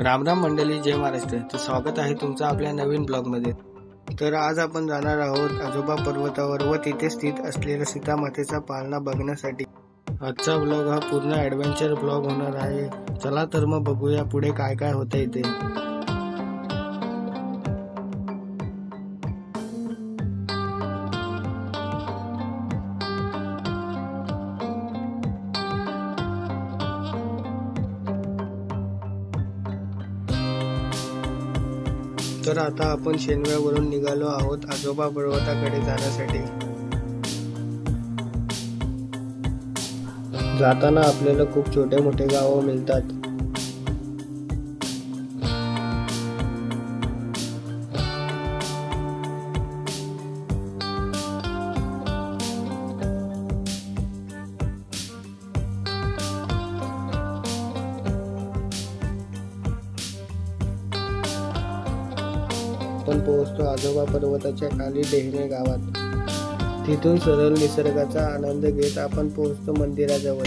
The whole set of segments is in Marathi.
रामराम मंडळी, जय महाराष्ट्र. तर स्वागत आहे तुमचं आपल्या नवीन ब्लॉगमध्ये. तर आज आपण जाणार आहोत आजोबा पर्वतावर व तिथे स्थित असलेल्या सीतामातेचा पालना बघण्यासाठी. आजचा ब्लॉग हा पूर्ण ॲडव्हेंचर ब्लॉग होणार आहे. चला तर मग बघूया पुढे काय काय होतं इथे. तर आता आपण शेनव्यावरून निघालो आहोत आजोबा पर्वताकडे जाण्यासाठी. जाताना आपल्याला खूप छोटे मोठे गावं मिळतात. आपण पोहोचतो आजोबा पर्वताच्या खाली डेहणे गावात. तिथून सरळ निसर्गाचा आनंद घेत आपण पोहोचतो मंदिराजवळ.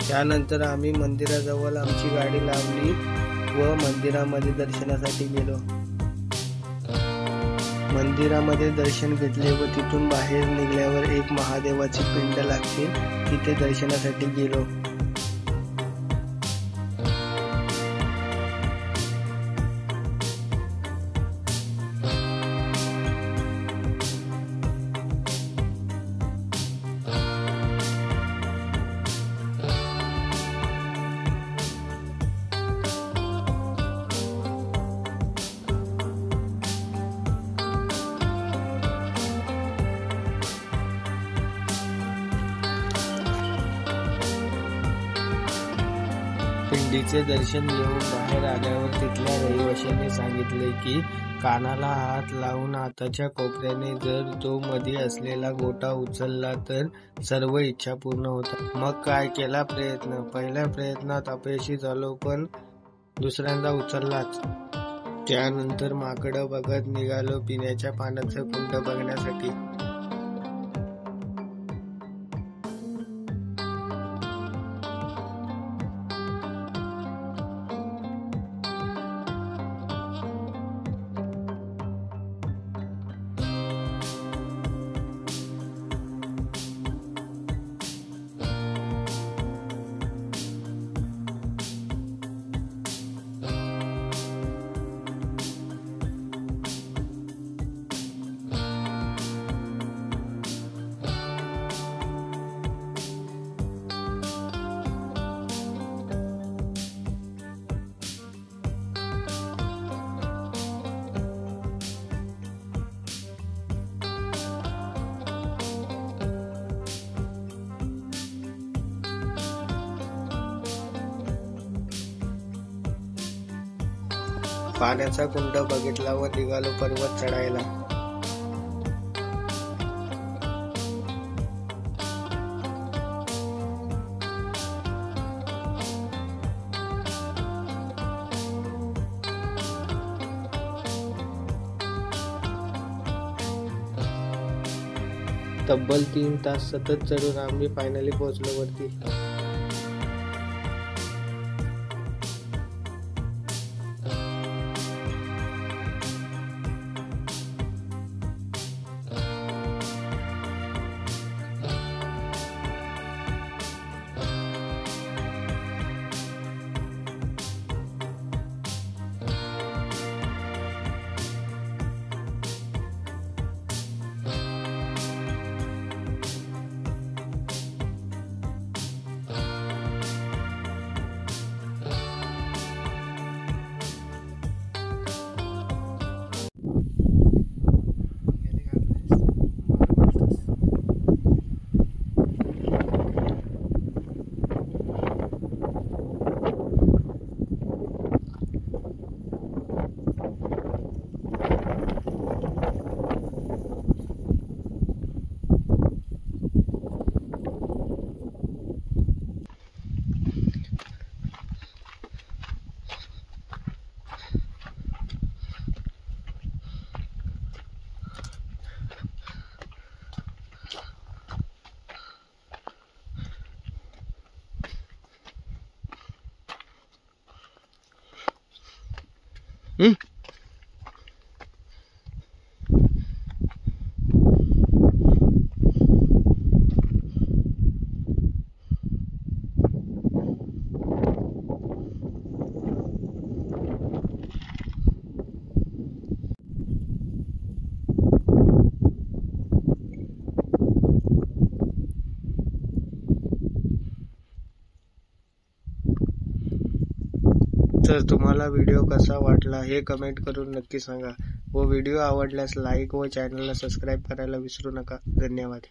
त्यानंतर आम्ही मंदिराजवळ आमची गाडी लावली व मंदिरामध्ये दर्शनासाठी गेलो. मंदिरामध्ये दर्शन घेतले व तिथून बाहेर निघाल्यावर एक महादेवाची पिंड लागते, तिथे दर्शनासाठी गेलो. पिंडीचे दर्शन घेऊन बाहेर आल्यावर तिथल्या रहिवाशांनी सांगितले की कानाला हात लावून हाताच्या कोपऱ्याने जर तो मध्ये असलेला गोटा उचलला तर सर्व इच्छा पूर्ण होतात. मग काय केला प्रयत्न. पहिल्या प्रयत्नात अपयशी झालो, पण दुसऱ्यांदा उचललाच. त्यानंतर माकडं बघत निघालो पिण्याच्या पाण्याचं कुंड बघण्यासाठी. पाण्याचा कुंड बघितला व निघालो पर्वत चढायला. तब्बल 3 तास सतत चढून आम्ही फायनली पोहोचलो वरती. तर तुम्हाला व्हिडिओ कसा वाटला हे कमेंट करून नक्की सांगा व व्हिडिओ आवडल्यास लाईक व चॅनलला सबस्क्राईब करायला विसरू नका. धन्यवाद.